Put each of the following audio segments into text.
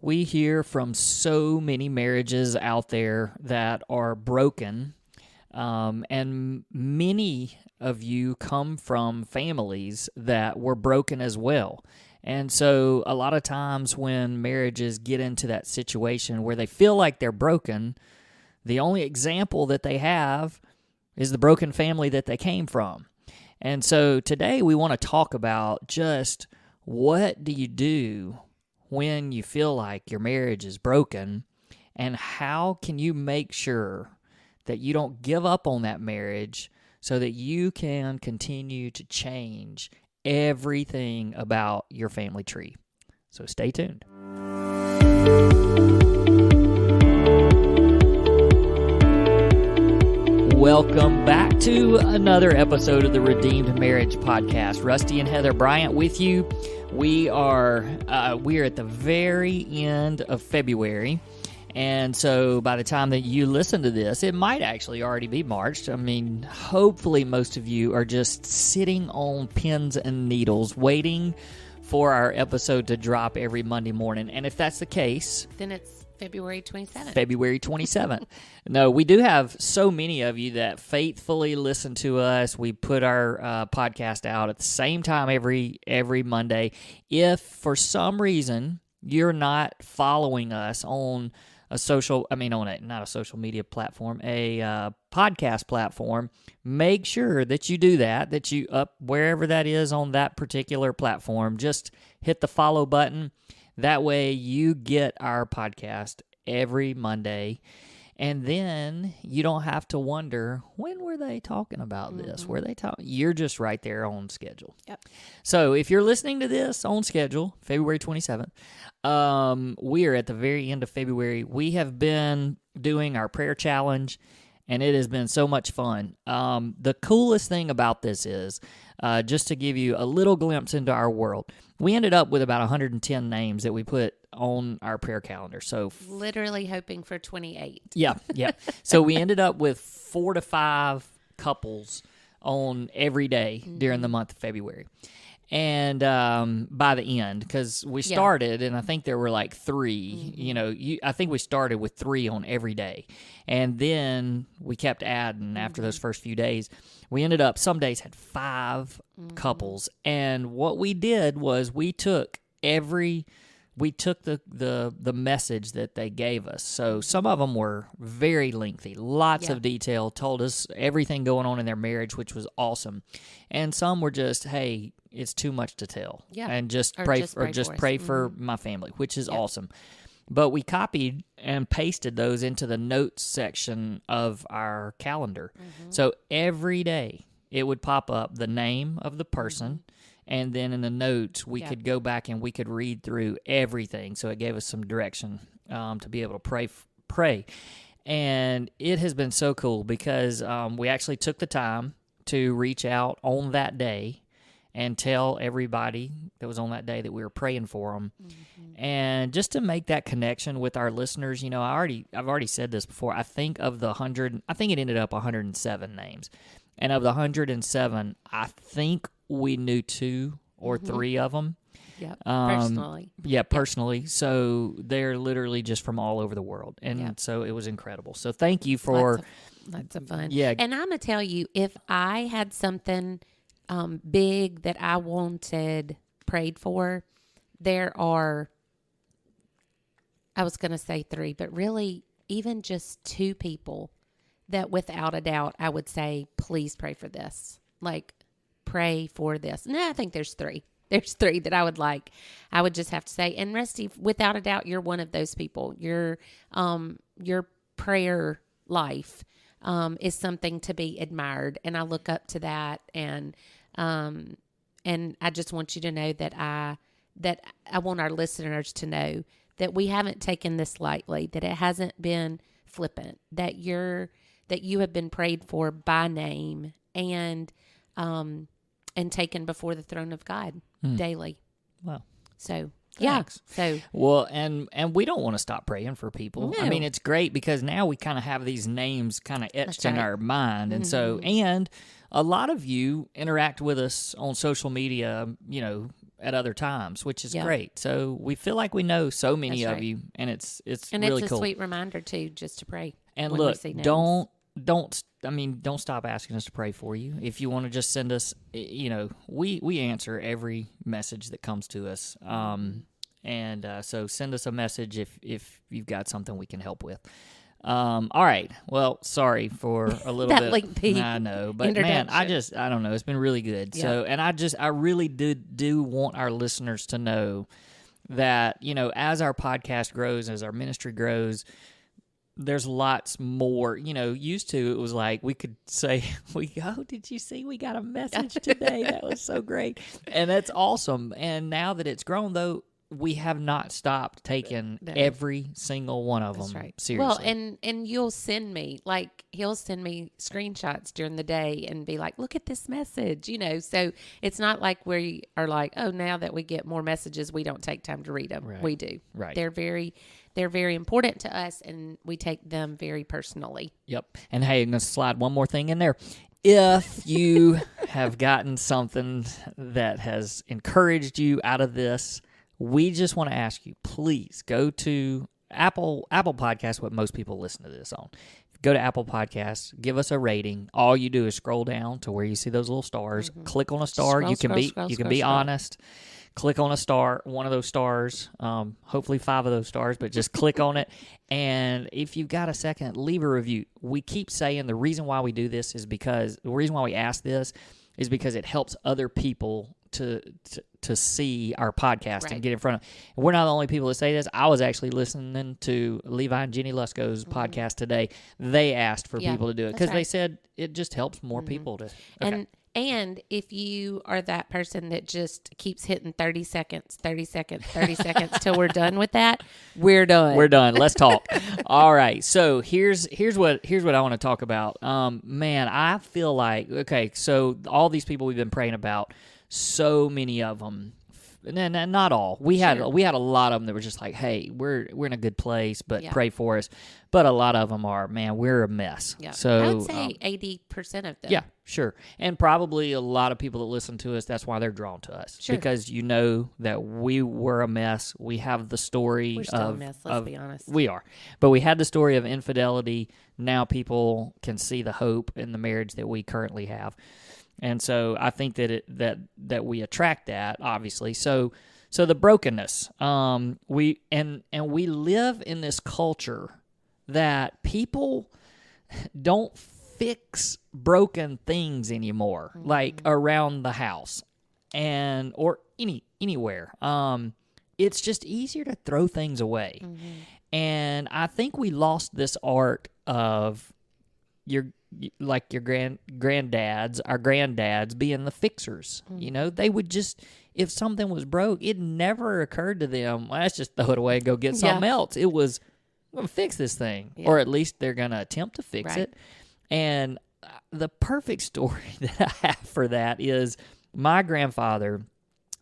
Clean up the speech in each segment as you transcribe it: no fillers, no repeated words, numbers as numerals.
We hear from so many marriages out there that are broken, and many of you come from families that were broken as well. And so a lot of times when marriages get into that situation where they feel like they're broken, the only example that they have is the broken family that they came from. And so today we want to talk about just what do you do when you feel like your marriage is broken, and how can you make sure that you don't give up on that marriage so that you can continue to change everything about your family tree. So stay tuned. Welcome back to another episode of the Redeemed Marriage Podcast. Rusty and Heather Bryant with you. We are at the very end of February, and so by the time that you listen to this, it might actually already be March. I mean, hopefully most of you are just sitting on pins and needles waiting for our episode to drop every Monday morning. And if that's the case, then it's February 27th. February 27th. No, we do have so many of you that faithfully listen to us. We put our podcast out at the same time every Monday. If for some reason you're not following us on not a social media platform, a podcast platform, make sure that you do that you up wherever that is on that particular platform. Just hit the follow button. That way you get our podcast every Monday, and then you don't have to wonder, when were they talking about this? Were they talking? You're just right there on schedule. Yep. So if you're listening to this on schedule, February 27th, we are at the very end of February. We have been doing our prayer challenge, and it has been so much fun. The coolest thing about this is, just to give you a little glimpse into our world, we ended up with about 110 names that we put on our prayer calendar. So literally hoping for 28. Yeah. So we ended up with 4 to 5 couples on every day during the month of February. And by the end, because we started, and I think there were like 3, I think we started with 3 on every day. And then we kept adding after those first few days. We ended up, some days had 5 couples. And what we did was we took the message that they gave us. So some of them were very lengthy, lots of detail, told us everything going on in their marriage, which was awesome. And some were just, hey, it's too much to tell. Yeah. And just pray for my family, which is awesome. But we copied and pasted those into the notes section of our calendar. So every day it would pop up the name of the person, and then in the notes we could go back and we could read through everything. So it gave us some direction to be able to pray. And it has been so cool because we actually took the time to reach out on that day and tell everybody that was on that day that we were praying for them. And just to make that connection with our listeners, I've already said this before. I think of the 100, I think it ended up 107 names. And of the 107, I think we knew 2 or 3 of them. Yeah, personally. Yeah, personally. So they're literally just from all over the world. And so it was incredible. So thank you for... Lots of fun. Yeah. And I'm going to tell you, if I had something big that I wanted prayed for, there are, I was going to say 3, but really even just 2 people that without a doubt I would say, please pray for this. Like, pray for this. No, I think there's 3. There's 3 that I would just have to say. And Rusty, without a doubt, you're one of those people. Your prayer life is something to be admired, and I look up to that. And I just want you to know that I want our listeners to know that we haven't taken this lightly, that it hasn't been flippant, that you have been prayed for by name and taken before the throne of God daily. Wow. So Thanks. Yeah. So well, and we don't want to stop praying for people. No. I mean, it's great because now we kind of have these names kind of etched in our mind, and so and a lot of you interact with us on social media, at other times, which is Yeah. great. So we feel like we know so many That's of right. you, and it's And really it's a cool. sweet reminder too, just to pray. And when we look, see names. don't stop asking us to pray for you. If you want to just send us, we answer every message that comes to us. So send us a message if you've got something we can help with. All right. Well, sorry for a little That bit. lengthy I know, but man, I don't know. It's been really good. Yeah. So, and I really do want our listeners to know that, as our podcast grows, as our ministry grows, there's lots more. Used to, it was like we could say, did you see we got a message today? That was so great. And that's awesome. And now that it's grown, though, we have not stopped taking every single one of them seriously. Well, and you'll send me, he'll send me screenshots during the day and be like, look at this message, So it's not like we are like, oh, now that we get more messages, we don't take time to read them. Right. We do. Right. They're very important to us, and we take them very personally. Yep. And hey, I'm going to slide one more thing in there. If you have gotten something that has encouraged you out of this, we just want to ask you, please go to Apple Podcasts, what most people listen to this on. Go to Apple Podcasts, give us a rating. All you do is scroll down to where you see those little stars. Mm-hmm. Click on a star. You can be honest. Click on a star, one of those stars, hopefully 5 of those stars, but just click on it. And if you've got a second, leave a review. We keep saying the reason why we do this is because the reason why we ask this is because it helps other people to see our podcast and get in front of. And we're not the only people that say this. I was actually listening to Levi and Jenny Lusko's podcast today. They asked for people to do it because they said it just helps more people to. Okay. And if you are that person that just keeps hitting 30 seconds till we're done with that, we're done. We're done. Let's talk. All right. So here's what I want to talk about. Man, I feel like, okay, so all these people we've been praying about, so many of them, and not all. We had a lot of them that were just like, hey, we're in a good place, but pray for us. But a lot of them are, man, we're a mess. Yeah. So I would say 80% of them. Yeah, sure. And probably a lot of people that listen to us, that's why they're drawn to us. Sure. Because that we were a mess. We have the story We're still a mess, let's be honest. We are. But we had the story of infidelity. Now people can see the hope in the marriage that we currently have. And so I think that we attract that, obviously. So the brokenness, we live in this culture that people don't fix broken things anymore, like around the house or anywhere. It's just easier to throw things away. And I think we lost this art of your granddads, our granddads being the fixers. They would just, if something was broke, it never occurred to them, well, let's just throw it away and go get something else. It was, I'm going to fix this thing. Or at least they're going to attempt to fix it. And the perfect story that I have for that is my grandfather,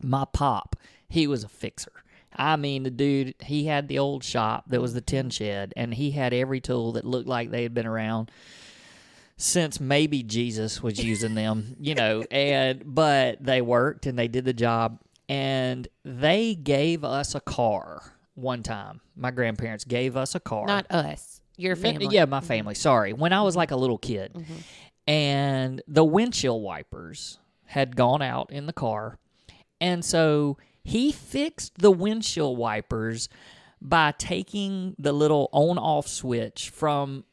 my pop, he was a fixer. I mean, the dude, he had the old shop that was the tin shed, and he had every tool that looked like they had been around since maybe Jesus was using them, but they worked and they did the job, and they gave us a car one time. My grandparents gave us a car. Not us, your family. Yeah, my family, sorry. When I was like a little kid. And the windshield wipers had gone out in the car, and so he fixed the windshield wipers by taking the little on-off switch from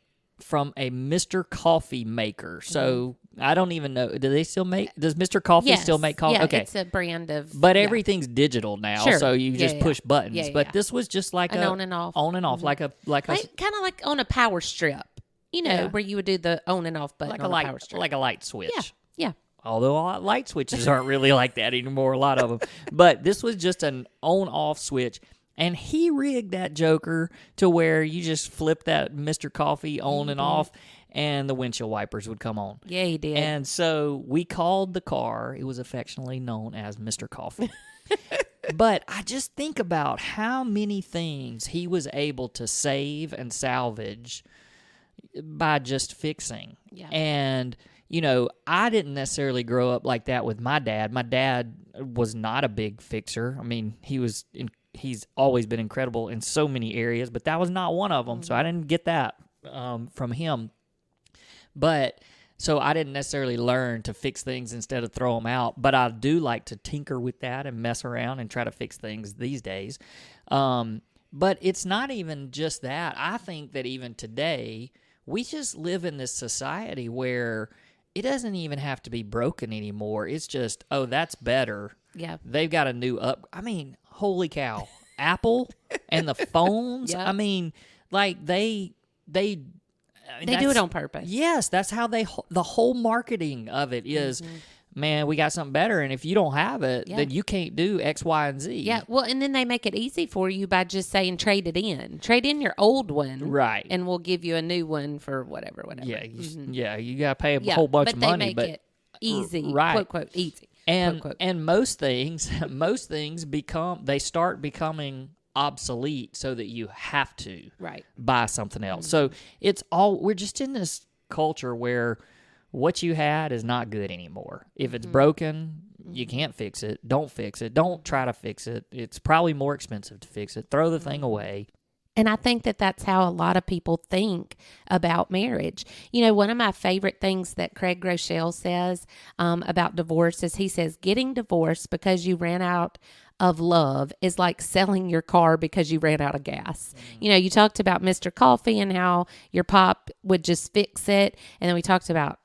a Mr. Coffee maker. So I don't even know. Do they still make? Does Mr. Coffee still make coffee? Yeah, okay, it's a brand of. But everything's digital now, so you just push buttons. Yeah, but this was just like an on and off, like a kind of like on a power strip. Where you would do the on and off button, like on a power strip, like a light switch. Yeah. Although light switches aren't really like that anymore, a lot of them. But this was just an on-off switch. And he rigged that joker to where you just flip that Mr. Coffee on and off, and the windshield wipers would come on. Yeah, he did. And so we called the car. It was affectionately known as Mr. Coffee. But I just think about how many things he was able to save and salvage by just fixing. Yeah. And I didn't necessarily grow up like that with my dad. My dad was not a big fixer. I mean, he's always been incredible in so many areas, but that was not one of them. Mm-hmm. So I didn't get that from him. But so I didn't necessarily learn to fix things instead of throw them out. But I do like to tinker with that and mess around and try to fix things these days. But it's not even just that. I think that even today, we just live in this society where it doesn't even have to be broken anymore. It's just, oh, that's better. Yeah. They've got a new I mean, holy cow. Apple and the phones. Yep. I mean, like they do it on purpose. Yes, that's how the whole marketing of it is, man, we got something better, and if you don't have it, then you can't do X, Y, and Z. Yeah, well, and then they make it easy for you by just saying trade it in. Trade in your old one. Right. And we'll give you a new one for whatever. Yeah, you got to pay a whole bunch of money. But they make it easy, right. quote, quote, easy. And most things start becoming obsolete so that you have to buy something else. So we're just in this culture where what you had is not good anymore. If it's broken, you can't fix it. Don't fix it. Don't try to fix it. It's probably more expensive to fix it. Throw the thing away. And I think that that's how a lot of people think about marriage. One of my favorite things that Craig Groeschel says about divorce is he says, getting divorced because you ran out of love is like selling your car because you ran out of gas. You talked about Mr. Coffee and how your pop would just fix it. And then we talked about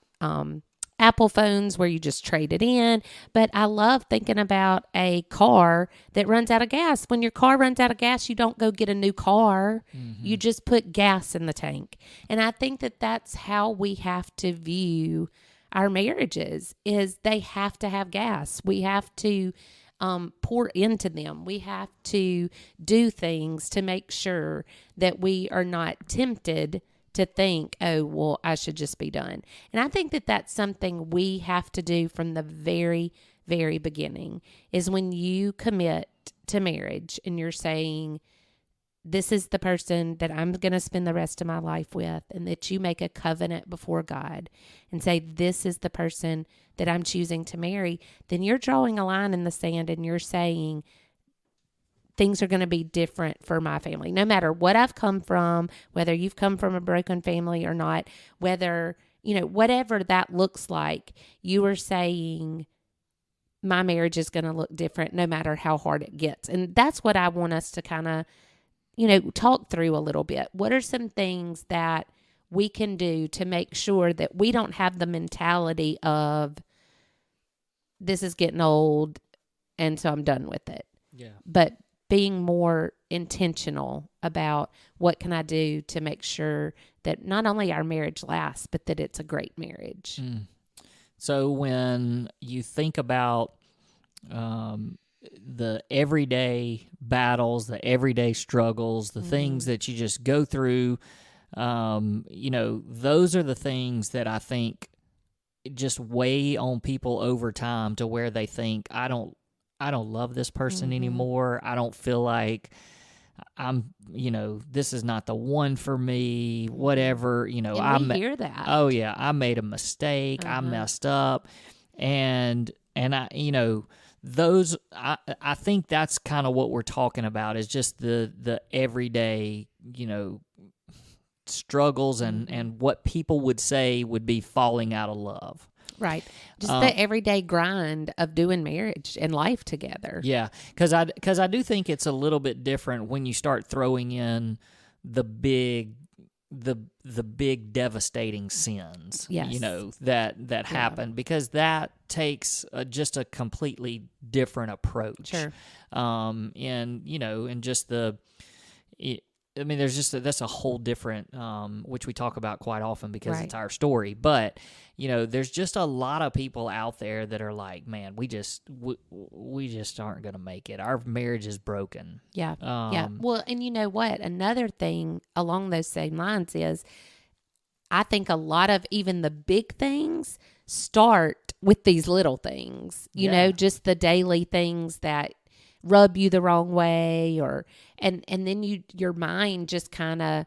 Apple phones where you just trade it in. But I love thinking about a car that runs out of gas. When your car runs out of gas, you don't go get a new car. You just put gas in the tank. And I think that that's how we have to view our marriages, is they have to have gas. We have to pour into them. We have to do things to make sure that we are not tempted to think, oh, well, I should just be done. And I think that that's something we have to do from the very, very beginning, is when you commit to marriage and you're saying, this is the person that I'm going to spend the rest of my life with, and that you make a covenant before God and say, this is the person that I'm choosing to marry, then you're drawing a line in the sand and you're saying, things are going to be different for my family, no matter what I've come from, whether you've come from a broken family or not, whether, whatever that looks like, you are saying my marriage is going to look different no matter how hard it gets. And that's what I want us to kind of, talk through a little bit. What are some things that we can do to make sure that we don't have the mentality of this is getting old and so I'm done with it. Yeah. But being more intentional about what can I do to make sure that not only our marriage lasts, but that it's a great marriage. So when you think about the everyday battles, the everyday struggles, the things that you just go through, those are the things that I think just weigh on people over time to where they think, I don't love this person anymore. I don't feel like this is not the one for me, whatever, And we hear that. Oh yeah. I made a mistake. I messed up. And I think that's kind of what we're talking about, is just the everyday, struggles and what people would say would be falling out of love. Right. Just the everyday grind of doing marriage and life together. Yeah. Because I do think it's a little bit different when you start throwing in the big devastating sins, that happen, because that takes just a completely different approach. Sure. And just that's a whole different, which we talk about quite often because it's our story. But, there's just a lot of people out there that are like, man, we just aren't going to make it. Our marriage is broken. Yeah. Yeah. Well, and you know what? Another thing along those same lines is, I think a lot of even the big things start with these little things, just the daily things that rub you the wrong way, and then your mind just kind of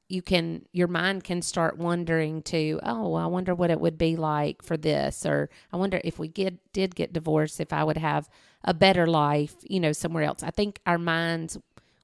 your mind can start wondering to, oh, I wonder what it would be like for this, or I wonder if we did get divorced, if I would have a better life, somewhere else. I think our minds,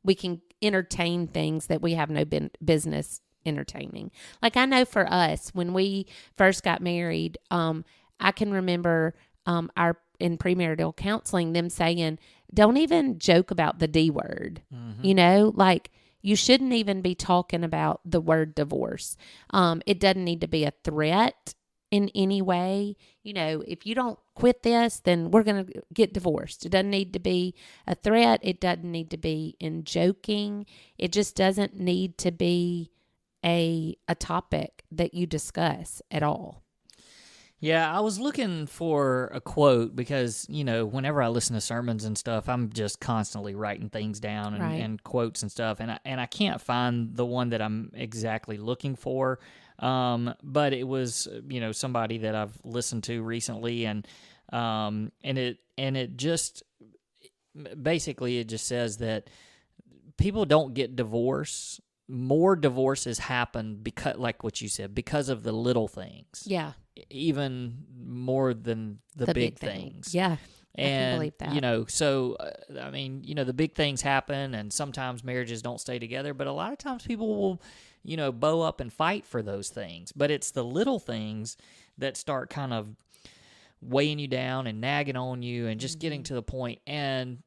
we can entertain things that we have no business entertaining. Like, I know for us, when we first got married, I can remember in premarital counseling, them saying, don't even joke about the D word, like, you shouldn't even be talking about the word divorce. It doesn't need to be a threat in any way. If you don't quit this, then we're going to get divorced. It doesn't need to be a threat. It doesn't need to be in joking. It just doesn't need to be a topic that you discuss at all. Yeah, I was looking for a quote because, whenever I listen to sermons and stuff, I'm just constantly writing things down and quotes and stuff. And I can't find the one that I'm exactly looking for. But it was, somebody that I've listened to recently, and it just basically, it just says that people don't get divorced. More divorces happen because, like what you said, because of the little things. Yeah. Even more than the big things. Yeah. And, I can believe that. So, the big things happen, and sometimes marriages don't stay together, but a lot of times people will, bow up and fight for those things. But it's the little things that start kind of weighing you down and nagging on you and just getting to the point. And,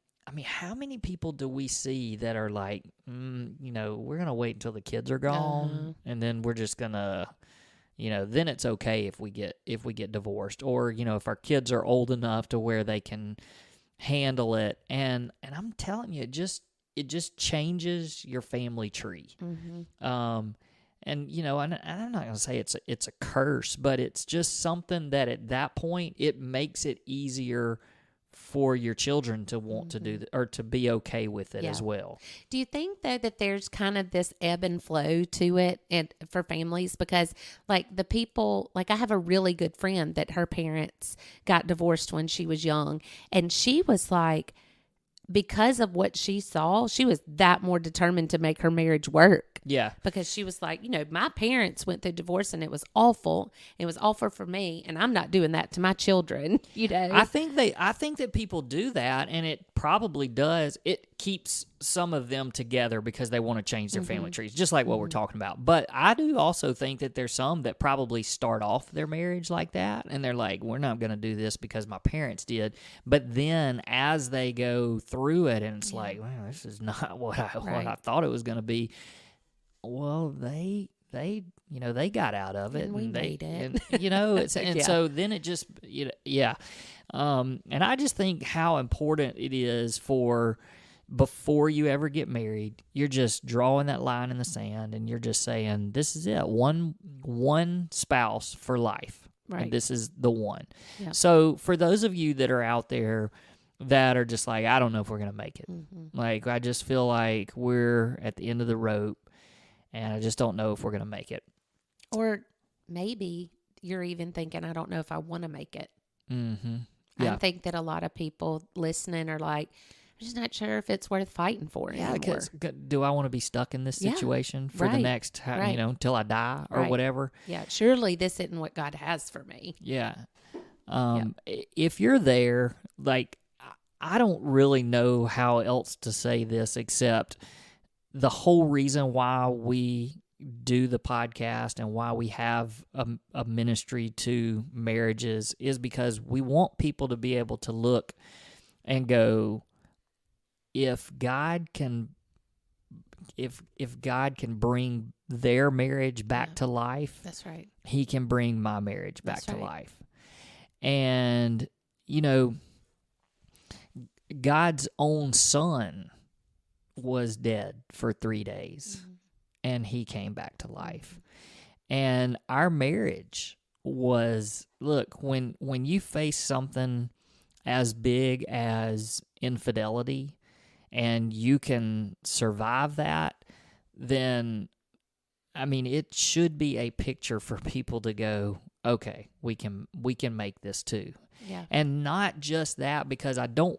how many people do we see that are like, we're going to wait until the kids are gone, and then we're just going to, then it's okay if we get divorced, or, if our kids are old enough to where they can handle it. And I'm telling you, it just changes your family tree. And, and I'm not going to say it's a curse, but it's just something that at that point, it makes it easier for your children to want to do or to be okay with it as well. Do you think though that there's kind of this ebb and flow to it, and for families, because like the people, like I have a really good friend that her parents got divorced when she was young, and she was like, because of what she saw, she was that more determined to make her marriage work. Yeah. Because she was like, my parents went through divorce and it was awful. It was awful for me, and I'm not doing that to my children, I think that people do that, and it probably does. It keeps some of them together because they want to change their family trees, just like what we're talking about. But I do also think that there's some that probably start off their marriage like that, and they're like, we're not going to do this because my parents did. But then as they go through it, and it's like, well, this is not what I thought it was going to be. Well, they got out of it, and we made it. And, it's and so then it just, and I just think how important it is for, before you ever get married, you're just drawing that line in the sand, and you're just saying, this is it, one spouse for life, right? And this is the one. Yeah. So for those of you that are out there that are just like, I don't know if we're gonna make it, like I just feel like we're at the end of the rope, and I just don't know if we're going to make it. Or maybe you're even thinking, I don't know if I want to make it. Yeah. I think that a lot of people listening are like, I'm just not sure if it's worth fighting for anymore. Because do I want to be stuck in this situation for the next, till I die or whatever? Yeah, surely this isn't what God has for me. Yeah. If you're there, like, I don't really know how else to say this except the whole reason why we do the podcast and why we have a ministry to marriages is because we want people to be able to look and go, if God can bring their marriage back to life, that's right. He can bring my marriage back to life. And God's own son was dead for 3 days, and he came back to life. And our marriage was, look, when you face something as big as infidelity and you can survive that, then, it should be a picture for people to go, okay, we can make this too. Yeah. And not just that, because I don't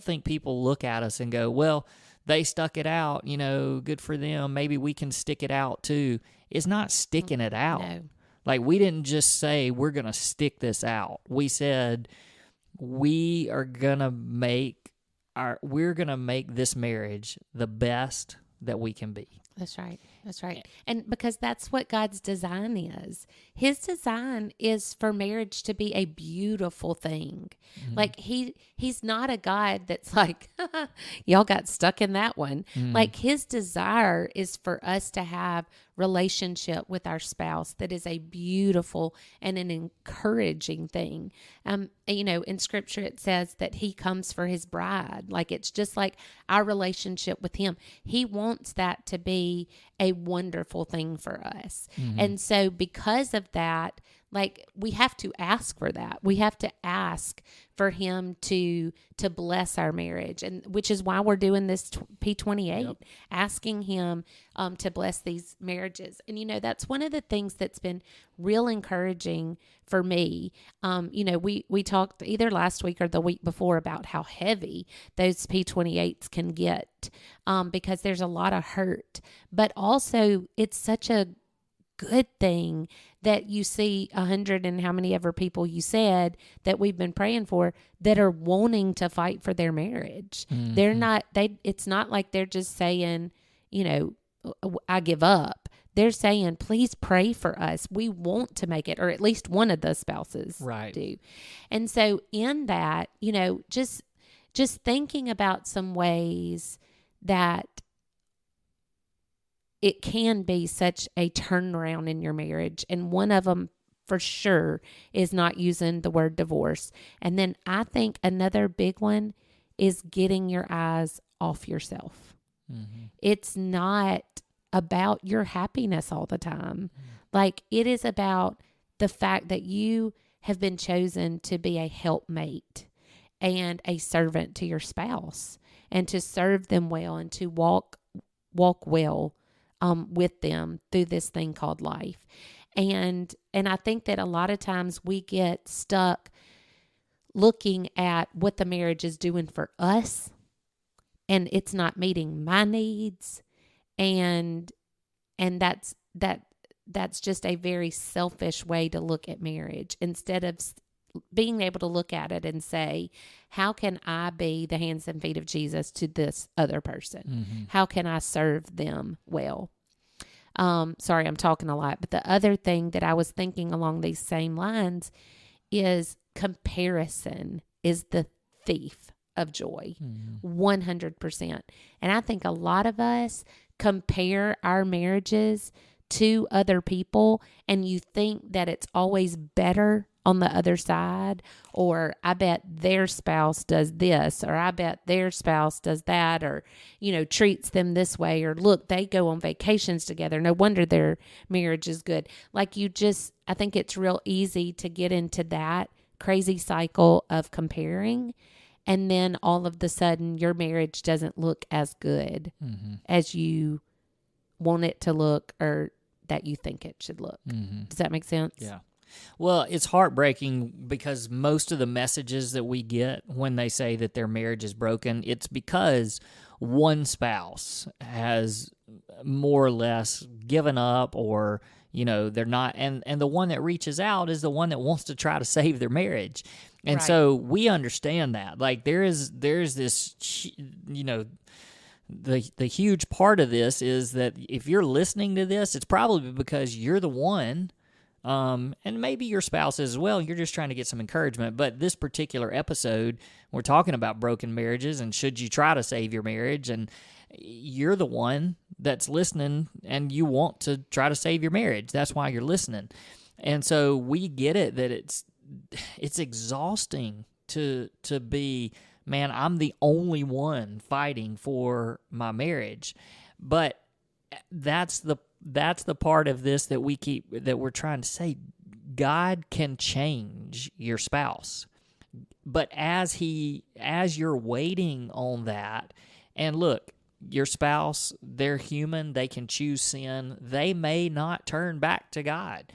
think people look at us and go, well, they stuck it out, good for them. Maybe we can stick it out too. It's not sticking it out. No. Like, we didn't just say we're going to stick this out. We said we're going to make this marriage the best that we can be. That's right. That's right. And because that's what God's design is. His design is for marriage to be a beautiful thing. Mm-hmm. Like he's not a God that's like, y'all got stuck in that one. Mm-hmm. Like, his desire is for us to have relationship with our spouse that is a beautiful and an encouraging thing. In scripture it says that he comes for his bride. Like, it's just like our relationship with him. He wants that to be a wonderful thing for us. Mm-hmm. And so because of that, like, we have to ask for that. We have to ask for him to bless our marriage, and which is why we're doing this P28, yep. Asking him to bless these marriages. And, that's one of the things that's been real encouraging for me. We talked either last week or the week before about how heavy those P28s can get because there's a lot of hurt. But also, it's such a good thing that you see 100 and how many ever people you said that we've been praying for that are wanting to fight for their marriage. Mm-hmm. It's not like they're just saying, I give up. They're saying, please pray for us. We want to make it, or at least one of the spouses do. And so in that, just thinking about some ways that it can be such a turnaround in your marriage. And one of them for sure is not using the word divorce. And then I think another big one is getting your eyes off yourself. Mm-hmm. It's not about your happiness all the time. Mm-hmm. Like, it is about the fact that you have been chosen to be a helpmate and a servant to your spouse, and to serve them well and to walk well with them through this thing called life. And I think that a lot of times we get stuck looking at what the marriage is doing for us, and it's not meeting my needs. And that's just a very selfish way to look at marriage, instead of being able to look at it and say, how can I be the hands and feet of Jesus to this other person? Mm-hmm. How can I serve them well? Sorry, I'm talking a lot. But the other thing that I was thinking along these same lines is comparison is the thief of joy, 100%. And I think a lot of us compare our marriages to other people, and you think that it's always better on the other side, or I bet their spouse does this, or I bet their spouse does that, or, treats them this way, or look, they go on vacations together. No wonder their marriage is good. Like, I think it's real easy to get into that crazy cycle of comparing. And then all of the sudden your marriage doesn't look as good as you want it to look, or that you think it should look. Mm-hmm. Does that make sense? Yeah. Well, it's heartbreaking because most of the messages that we get when they say that their marriage is broken, it's because one spouse has more or less given up, or, they're not, and the one that reaches out is the one that wants to try to save their marriage. And so we understand that. Like, there's this, the huge part of this is that if you're listening to this, it's probably because you're the one, and maybe your spouse is as well. You're just trying to get some encouragement. But this particular episode, we're talking about broken marriages and should you try to save your marriage, and you're the one that's listening and you want to try to save your marriage. That's why you're listening. And so we get it that it's exhausting to be, man, I'm the only one fighting for my marriage. But that's the part of this that we're trying to say. God can change your spouse. But as you're waiting on that, and look, your spouse, they're human, they can choose sin. They may not turn back to God,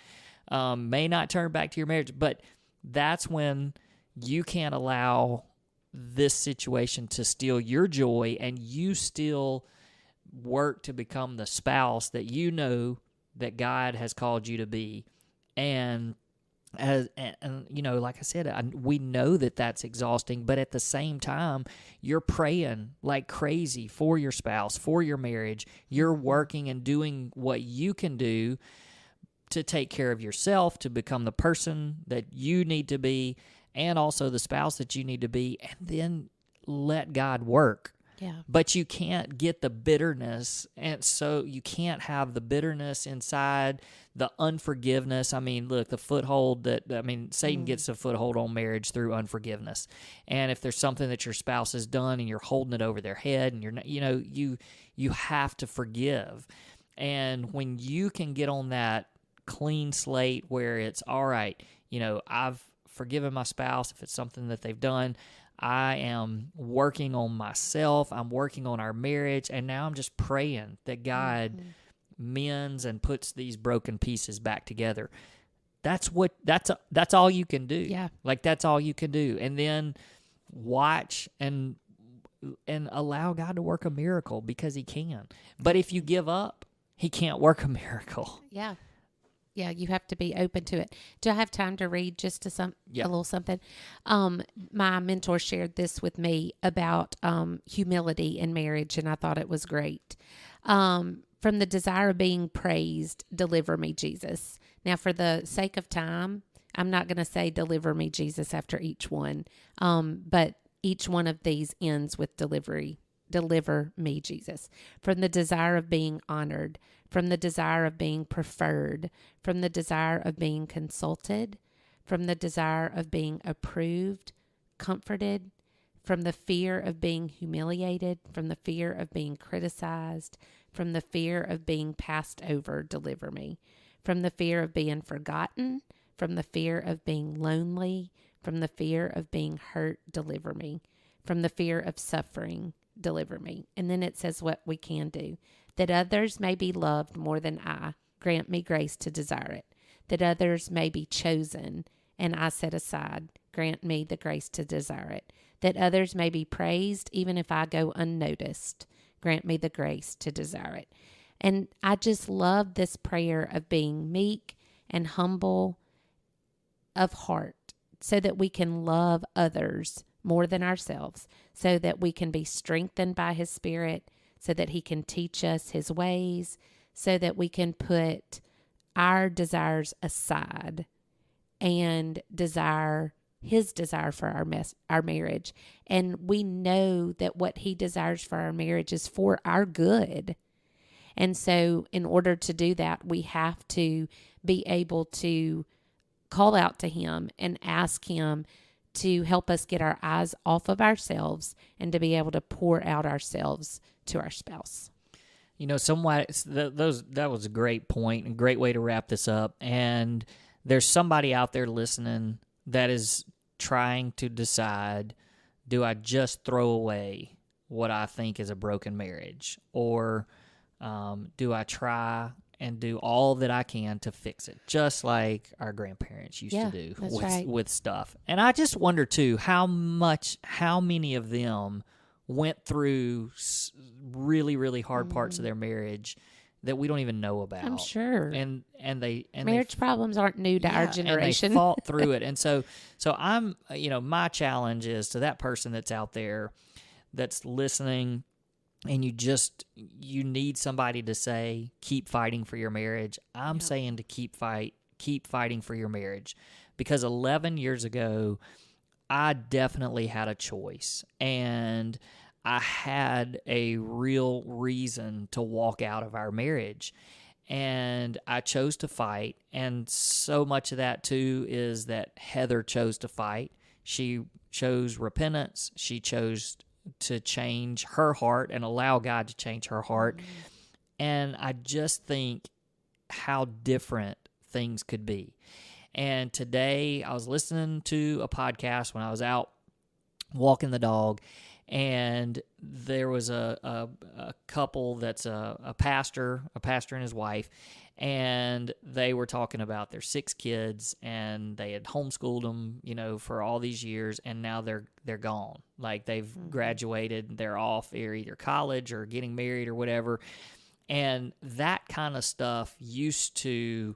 may not turn back to your marriage, but that's when you can't allow this situation to steal your joy, and you still work to become the spouse that you know that God has called you to be. And you know, like I said, we know that that's exhausting, but at the same time, you're praying like crazy for your spouse, for your marriage. You're working and doing what you can do to take care of yourself, to become the person that you need to be, and also the spouse that you need to be, and then let God work. Yeah. But you can't get the bitterness, and so you can't have the bitterness inside, the unforgiveness. I mean, look, Satan gets a foothold on marriage through unforgiveness. And if there's something that your spouse has done and you're holding it over their head, and you're not, you have to forgive. And when you can get on that clean slate where it's all right, I've forgiven my spouse if it's something that they've done. I am working on myself. I'm working on our marriage. And now I'm just praying that God mends and puts these broken pieces back together. That's all you can do. Yeah. Like, that's all you can do. And then watch and allow God to work a miracle, because he can. But if you give up, he can't work a miracle. Yeah. Yeah, you have to be open to it. Do I have time to read just a little something? My mentor shared this with me about humility in marriage, and I thought it was great. From the desire of being praised, deliver me, Jesus. Now, for the sake of time, I'm not going to say deliver me, Jesus, after each one, but each one of these ends with delivery. Deliver me, Jesus. From the desire of being honored, from the desire of being preferred, from the desire of being consulted, from the desire of being approved, comforted, from the fear of being humiliated, from the fear of being criticized, from the fear of being passed over, deliver me. From the fear of being forgotten, from the fear of being lonely, from the fear of being hurt, deliver me. From the fear of suffering, deliver me. And then it says what we can do. That others may be loved more than I, grant me grace to desire it. That others may be chosen and I set aside, grant me the grace to desire it. That others may be praised even if I go unnoticed, grant me the grace to desire it. And I just love this prayer of being meek and humble of heart, so that we can love others more than ourselves, so that we can be strengthened by his Spirit, so that he can teach us his ways, so that we can put our desires aside and desire his desire for our marriage. And we know that what he desires for our marriage is for our good. And so in order to do that, we have to be able to call out to him and ask him to help us get our eyes off of ourselves and to be able to pour out ourselves to our spouse. That was a great point and great way to wrap this up. And there's somebody out there listening that is trying to decide, do I just throw away what I think is a broken marriage? Or do I try and do all that I can to fix it, just like our grandparents used to do with stuff? And I just wonder, too, how many of them went through really, really hard parts of their marriage that we don't even know about. I'm sure. And marriage problems aren't new to our generation. And they fought through it. And so I'm, my challenge is to that person that's out there that's listening, and you need somebody to say, keep fighting for your marriage. I'm saying to keep fighting for your marriage, because 11 years ago, I definitely had a choice, and I had a real reason to walk out of our marriage, and I chose to fight. And so much of that too is that Heather chose to fight. She chose repentance. She chose to change her heart and allow God to change her heart. And I just think how different things could be. And today I was listening to a podcast when I was out walking the dog, And there was a couple that's a pastor and his wife, and they were talking about their 6 kids, and they had homeschooled them, for all these years, and now they're gone. Like, they've graduated, they're off either college or getting married or whatever. And that kind of stuff used to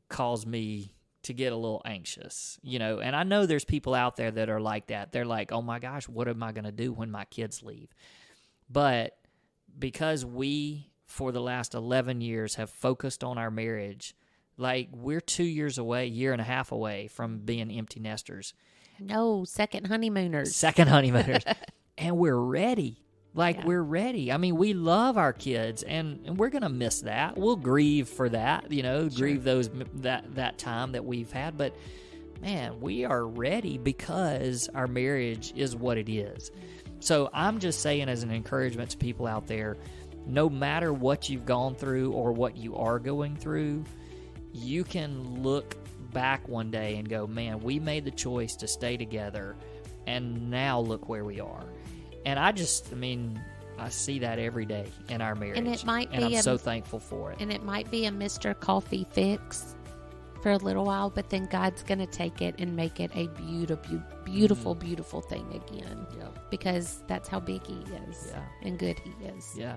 cause me to get a little anxious, and I know there's people out there that are like that. They're like, oh my gosh, what am I going to do when my kids leave? But because we, for the last 11 years, have focused on our marriage, like, we're 2 years away, year and a half away from being empty nesters. No, second honeymooners. And we're ready. We're ready. I mean, we love our kids, and we're going to miss that. We'll grieve for that, grieve that time that we've had. But, man, we are ready because our marriage is what it is. So I'm just saying, as an encouragement to people out there, no matter what you've gone through or what you are going through, you can look back one day and go, man, we made the choice to stay together, and now look where we are. And I see that every day in our marriage. And I'm so thankful for it. And it might be a Mr. Coffee fix for a little while, but then God's going to take it and make it a beautiful, beautiful thing again. Yeah. Because that's how big He is and good He is. Yeah.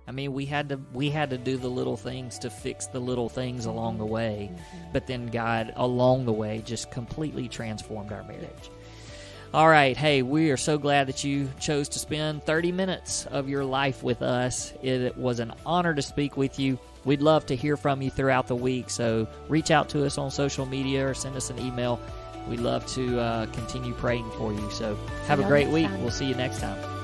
I mean, we had to do the little things to fix the little things along the way, but then God, along the way, just completely transformed our marriage. All right. Hey, we are so glad that you chose to spend 30 minutes of your life with us. It was an honor to speak with you. We'd love to hear from you throughout the week, so reach out to us on social media or send us an email. We'd love to continue praying for you. So have a great week. We'll see you next time.